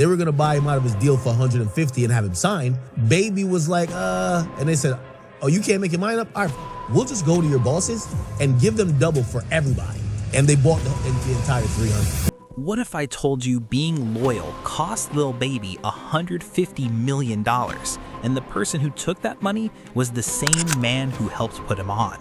They were gonna buy him out of his deal for 150 and have him sign. Baby was like, and they said, oh, you can't make your mind up? All right, we'll just go to your bosses and give them double for everybody. And they bought the entire 300. What if I told you being loyal cost LilBaby $150 million, and the person who took that money was the same man who helped put him on?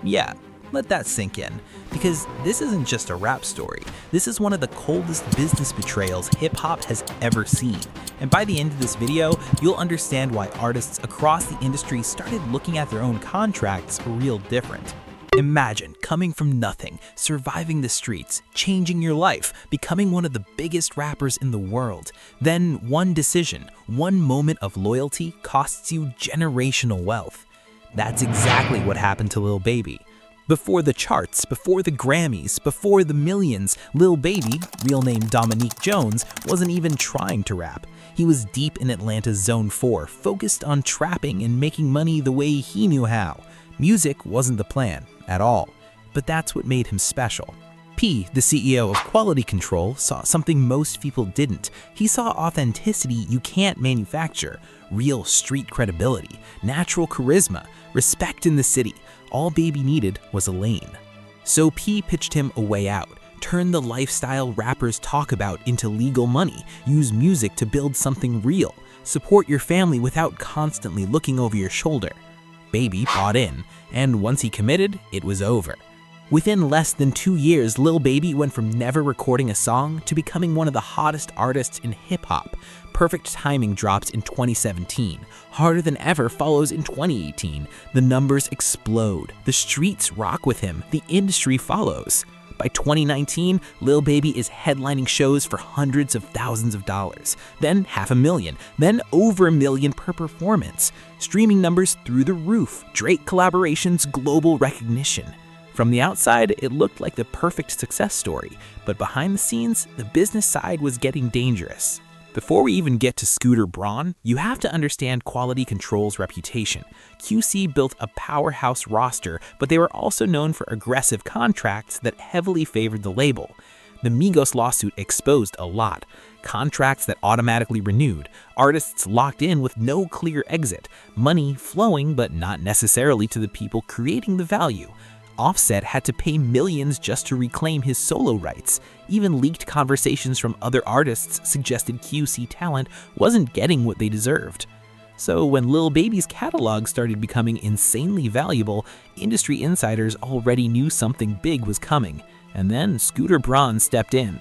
Yeah, let that sink in, because this isn't just a rap story. This is one of the coldest business betrayals hip-hop has ever seen. And by the end of this video, you'll understand why artists across the industry started looking at their own contracts real different. Imagine coming from nothing, surviving the streets, changing your life, becoming one of the biggest rappers in the world. Then one decision, one moment of loyalty costs you generational wealth. That's exactly what happened to LilBaby. Before the charts, before the Grammys, before the millions, LilBaby, real name Dominique Jones, wasn't even trying to rap. He was deep in Atlanta's Zone 4, focused on trapping and making money the way he knew how. Music wasn't the plan at all, but that's what made him special. P, the CEO of QualityControl, saw something most people didn't. He saw authenticity you can't manufacture, real street credibility, natural charisma, respect in the city. All Baby needed was a lane. So P pitched him a way out. Turn the lifestyle rappers talk about into legal money. Use music to build something real. Support your family without constantly looking over your shoulder. Baby bought in, and once he committed, it was over. Within less than 2 years, LilBaby went from never recording a song to becoming one of the hottest artists in hip-hop. Perfect Timing drops in 2017. Harder Than Ever follows in 2018. The numbers explode. The streets rock with him. The industry follows. By 2019, LilBaby is headlining shows for hundreds of thousands of dollars, then $500,000, then over $1 million per performance. Streaming numbers through the roof, Drake collaborations, global recognition. From the outside, it looked like the perfect success story, but behind the scenes, the business side was getting dangerous. Before we even get to Scooter Braun, you have to understand QualityControl's reputation. QC built a powerhouse roster, but they were also known for aggressive contracts that heavily favored the label. The Migos lawsuit exposed a lot. Contracts that automatically renewed, artists locked in with no clear exit, money flowing but not necessarily to the people creating the value. Offset had to pay millions just to reclaim his solo rights. Even leaked conversations from other artists suggested QC talent wasn't getting what they deserved. So when LilBaby's catalog started becoming insanely valuable, industry insiders already knew something big was coming. And then Scooter Braun stepped in.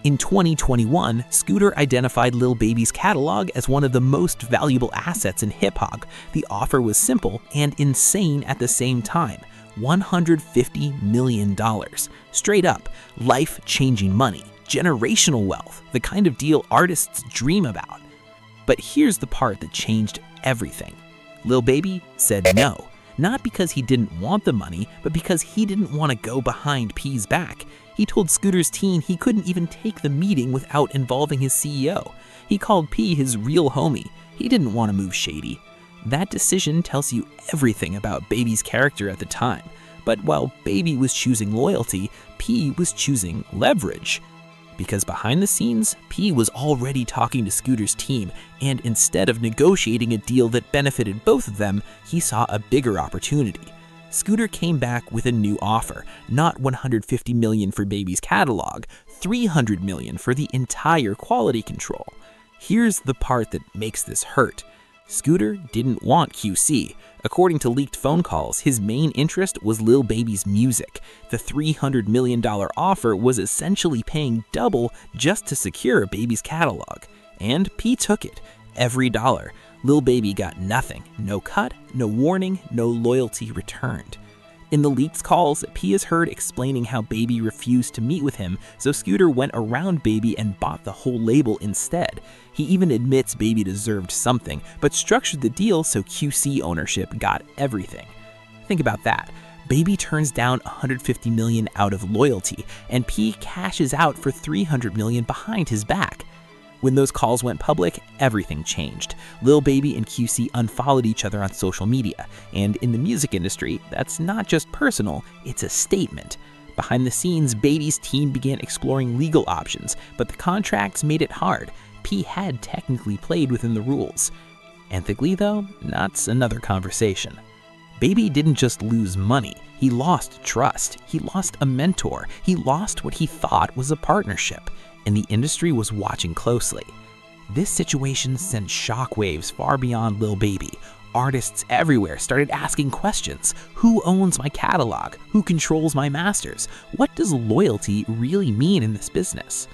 In 2021, Scooter identified LilBaby's catalog as one of the most valuable assets in hip-hop. The offer was simple and insane at the same time. $150 million. Straight up, life-changing money, generational wealth, the kind of deal artists dream about. But here's the part that changed everything. LilBaby said no, not because he didn't want the money, but because he didn't want to go behind P's back. He told Scooter's team he couldn't even take the meeting without involving his CEO. He called P his real homie. He didn't want to move shady. That decision tells you everything about Baby's character at the time. But while Baby was choosing loyalty, P was choosing leverage. Because behind the scenes, P was already talking to Scooter's team, and instead of negotiating a deal that benefited both of them, he saw a bigger opportunity. Scooter came back with a new offer, not $150 million for Baby's catalog, $300 million for the entire QualityControl. Here's the part that makes this hurt. Scooter didn't want QC. According to leaked phone calls, his main interest was LilBaby's music. The $300 million offer was essentially paying double just to secure Baby's catalog. And P took it. Every dollar. LilBaby got nothing. No cut, no warning, no loyalty returned. In the leaked calls, P is heard explaining how Baby refused to meet with him, so Scooter went around Baby and bought the whole label instead. He even admits Baby deserved something, but structured the deal so QC ownership got everything. Think about that. Baby turns down $150 million out of loyalty, and P cashes out for $300 million behind his back. When those calls went public, everything changed. LilBaby and QC unfollowed each other on social media, and in the music industry, that's not just personal, it's a statement. Behind the scenes, Baby's team began exploring legal options, but the contracts made it hard. P had technically played within the rules. Ethically though, that's another conversation. Baby didn't just lose money, he lost trust, he lost a mentor, he lost what he thought was a partnership, and the industry was watching closely. This situation sent shockwaves far beyond LilBaby. Artists everywhere started asking questions. Who owns my catalog? Who controls my masters? What does loyalty really mean in this business?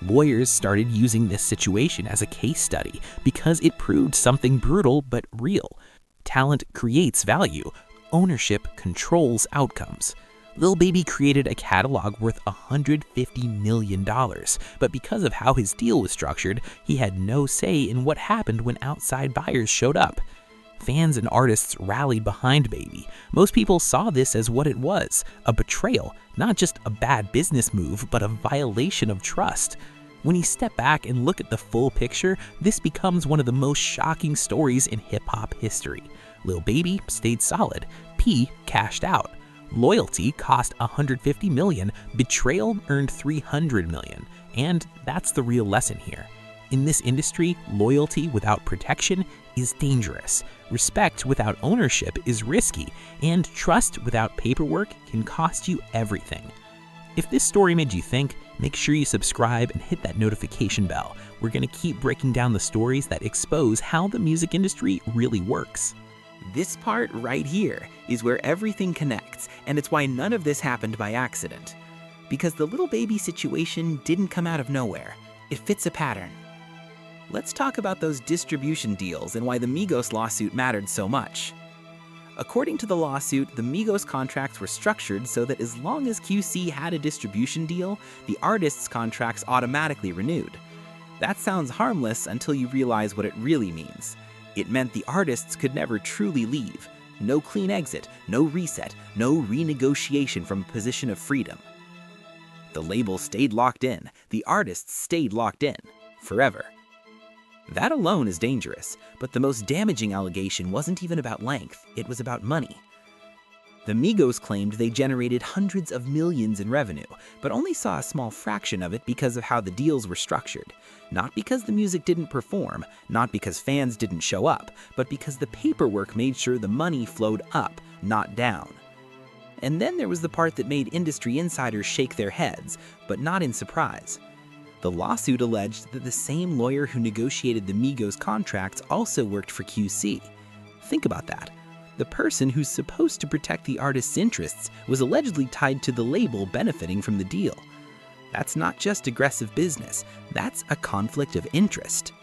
Lawyers started using this situation as a case study because it proved something brutal but real. Talent creates value. Ownership controls outcomes. LilBaby created a catalog worth $150 million, but because of how his deal was structured, he had no say in what happened when outside buyers showed up. Fans and artists rallied behind Baby. Most people saw this as what it was, a betrayal, not just a bad business move, but a violation of trust. When you step back and look at the full picture, this becomes one of the most shocking stories in hip-hop history. LilBaby stayed solid, P cashed out. Loyalty cost $150 million, betrayal earned $300 million, and that's the real lesson here. In this industry, loyalty without protection is dangerous. Respect without ownership is risky, and trust without paperwork can cost you everything. If this story made you think, make sure you subscribe and hit that notification bell. We're going to keep breaking down the stories that expose how the music industry really works. This part right here is where everything connects, and it's why none of this happened by accident. Because the LilBaby situation didn't come out of nowhere. It fits a pattern. Let's talk about those distribution deals and why the Migos lawsuit mattered so much. According to the lawsuit, the Migos contracts were structured so that as long as QC had a distribution deal, the artists' contracts automatically renewed. That sounds harmless until you realize what it really means. It meant the artists could never truly leave. No clean exit, no reset, no renegotiation from a position of freedom. The label stayed locked in, the artists stayed locked in, forever. That alone is dangerous, but the most damaging allegation wasn't even about length, it was about money. The Migos claimed they generated hundreds of millions in revenue, but only saw a small fraction of it because of how the deals were structured. Not because the music didn't perform, not because fans didn't show up, but because the paperwork made sure the money flowed up, not down. And then there was the part that made industry insiders shake their heads, but not in surprise. The lawsuit alleged that the same lawyer who negotiated the Migos contracts also worked for QC. Think about that. The person who's supposed to protect the artist's interests was allegedly tied to the label benefiting from the deal. That's not just aggressive business, that's a conflict of interest.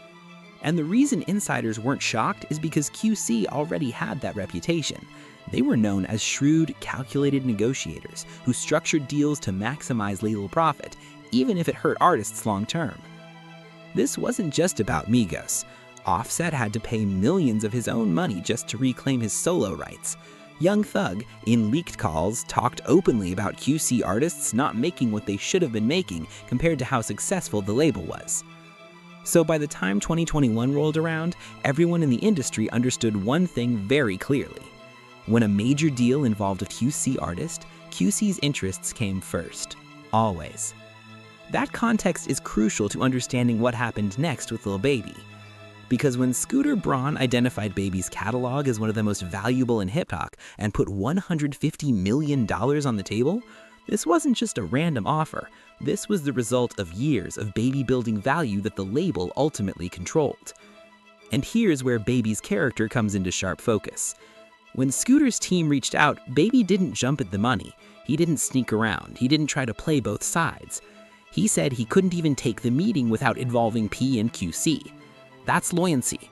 And the reason insiders weren't shocked is because QC already had that reputation. They were known as shrewd, calculated negotiators who structured deals to maximize label profit, even if it hurt artists long term. This wasn't just about Migos. Offset had to pay millions of his own money just to reclaim his solo rights. Young Thug, in leaked calls, talked openly about QC artists not making what they should have been making compared to how successful the label was. So by the time 2021 rolled around, everyone in the industry understood one thing very clearly. When a major deal involved a QC artist, QC's interests came first. Always. That context is crucial to understanding what happened next with LilBaby. Because when Scooter Braun identified Baby's catalog as one of the most valuable in hip-hop and put $150 million on the table, this wasn't just a random offer. This was the result of years of Baby building value that the label ultimately controlled. And here's where Baby's character comes into sharp focus. When Scooter's team reached out, Baby didn't jump at the money. He didn't sneak around. He didn't try to play both sides. He said he couldn't even take the meeting without involving P and QC. That's loyalty.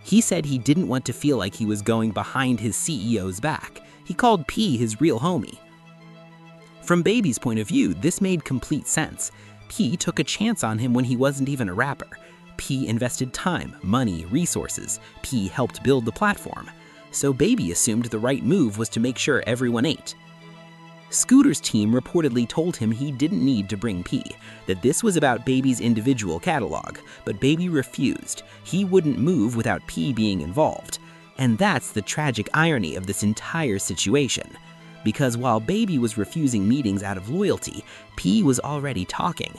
He said he didn't want to feel like he was going behind his CEO's back. He called P his real homie. From Baby's point of view, this made complete sense. P took a chance on him when he wasn't even a rapper. P invested time, money, resources. P helped build the platform. So Baby assumed the right move was to make sure everyone ate. Scooter's team reportedly told him he didn't need to bring P, that this was about Baby's individual catalog, but Baby refused. He wouldn't move without P being involved. And that's the tragic irony of this entire situation. Because while Baby was refusing meetings out of loyalty, P was already talking.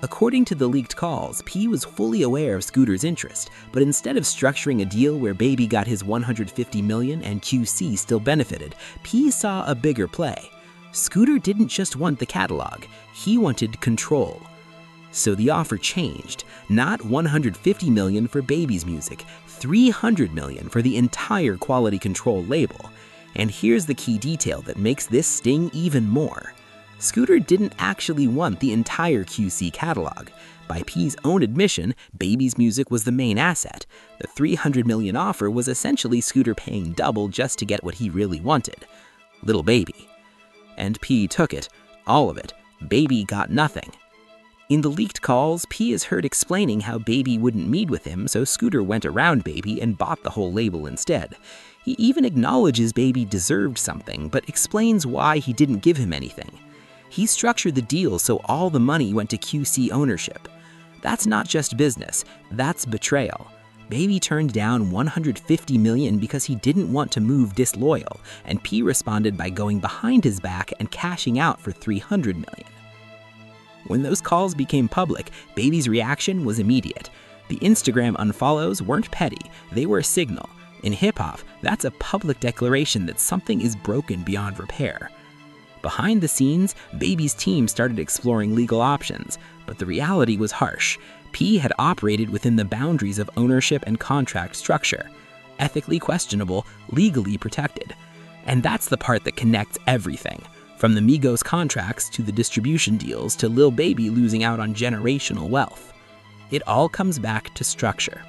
According to the leaked calls, P was fully aware of Scooter's interest, but instead of structuring a deal where Baby got his $150 million and QC still benefited, P saw a bigger play. Scooter didn't just want the catalog, he wanted control. So the offer changed. Not $150 million for Baby's music, $300 million for the entire Quality Control label. And here's the key detail that makes this sting even more. Scooter didn't actually want the entire QC catalog. By P's own admission, Baby's music was the main asset. The $300 million offer was essentially Scooter paying double just to get what he really wanted, LilBaby. And P took it, all of it. Baby got nothing. In the leaked calls, P is heard explaining how Baby wouldn't meet with him, so Scooter went around Baby and bought the whole label instead. He even acknowledges Baby deserved something, but explains why he didn't give him anything. He structured the deal so all the money went to QC ownership. That's not just business, that's betrayal. Baby turned down $150 million because he didn't want to move disloyal, and P responded by going behind his back and cashing out for $300 million. When those calls became public, Baby's reaction was immediate. The Instagram unfollows weren't petty, they were a signal. In hip-hop, that's a public declaration that something is broken beyond repair. Behind the scenes, Baby's team started exploring legal options, but the reality was harsh. P had operated within the boundaries of ownership and contract structure. Ethically questionable, legally protected. And that's the part that connects everything. From the Migos contracts to the distribution deals to LilBaby losing out on generational wealth. It all comes back to structure.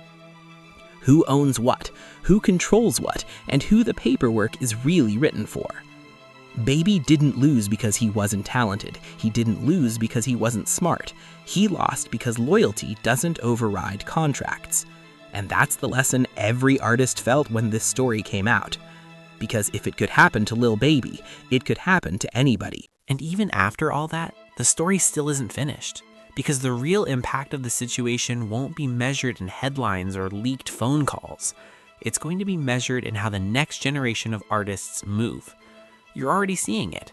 Who owns what, who controls what, and who the paperwork is really written for. Baby didn't lose because he wasn't talented. He didn't lose because he wasn't smart. He lost because loyalty doesn't override contracts. And that's the lesson every artist felt when this story came out. Because if it could happen to LilBaby, it could happen to anybody. And even after all that, the story still isn't finished. Because the real impact of the situation won't be measured in headlines or leaked phone calls. It's going to be measured in how the next generation of artists move. You're already seeing it.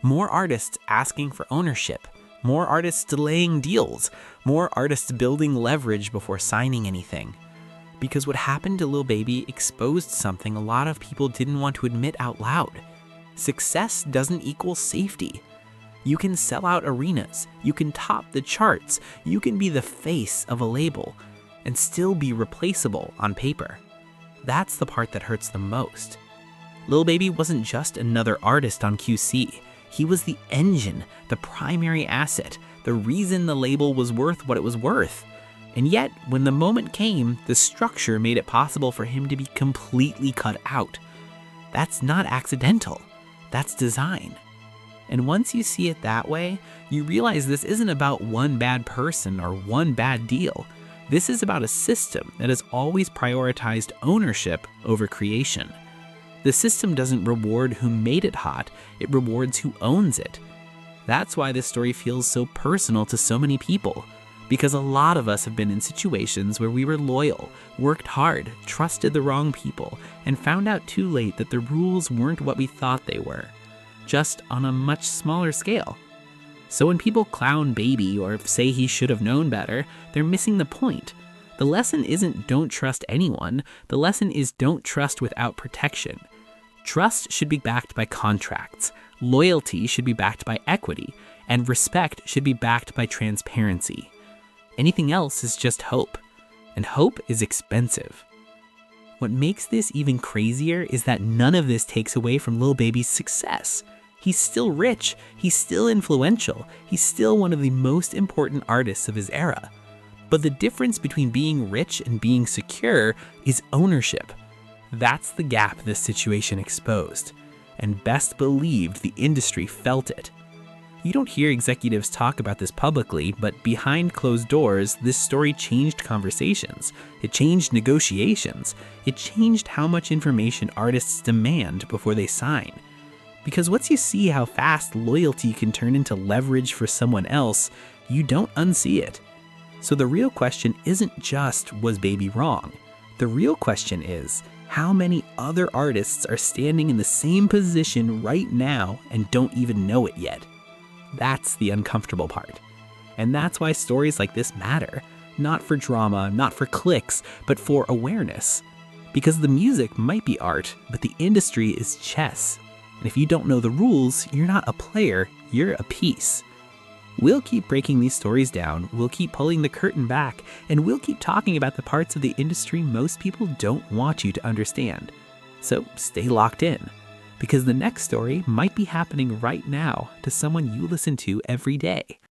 More artists asking for ownership, more artists delaying deals, more artists building leverage before signing anything. Because what happened to LilBaby exposed something a lot of people didn't want to admit out loud. Success doesn't equal safety. You can sell out arenas, you can top the charts, you can be the face of a label, and still be replaceable on paper. That's the part that hurts the most. LilBaby wasn't just another artist on QC. He was the engine, the primary asset, the reason the label was worth what it was worth. And yet, when the moment came, the structure made it possible for him to be completely cut out. That's not accidental. That's design. And once you see it that way, you realize this isn't about one bad person or one bad deal. This is about a system that has always prioritized ownership over creation. The system doesn't reward who made it hot, it rewards who owns it. That's why this story feels so personal to so many people. Because a lot of us have been in situations where we were loyal, worked hard, trusted the wrong people, and found out too late that the rules weren't what we thought they were, just on a much smaller scale. So when people clown Baby or say he should have known better, they're missing the point. The lesson isn't don't trust anyone, the lesson is don't trust without protection. Trust should be backed by contracts, loyalty should be backed by equity, and respect should be backed by transparency. Anything else is just hope, and hope is expensive. What makes this even crazier is that none of this takes away from LilBaby's success. He's still rich, he's still influential, he's still one of the most important artists of his era. But the difference between being rich and being secure is ownership. That's the gap this situation exposed, and best believed the industry felt it. You don't hear executives talk about this publicly, but behind closed doors, this story changed conversations. It changed negotiations. It changed how much information artists demand before they sign. Because once you see how fast loyalty can turn into leverage for someone else, you don't unsee it. So the real question isn't just, was Baby wrong? The real question is, how many other artists are standing in the same position right now and don't even know it yet? That's the uncomfortable part. And that's why stories like this matter. Not for drama, not for clicks, but for awareness. Because the music might be art, but the industry is chess. And if you don't know the rules, you're not a player, you're a piece. We'll keep breaking these stories down, we'll keep pulling the curtain back, and we'll keep talking about the parts of the industry most people don't want you to understand. So stay locked in, because the next story might be happening right now to someone you listen to every day.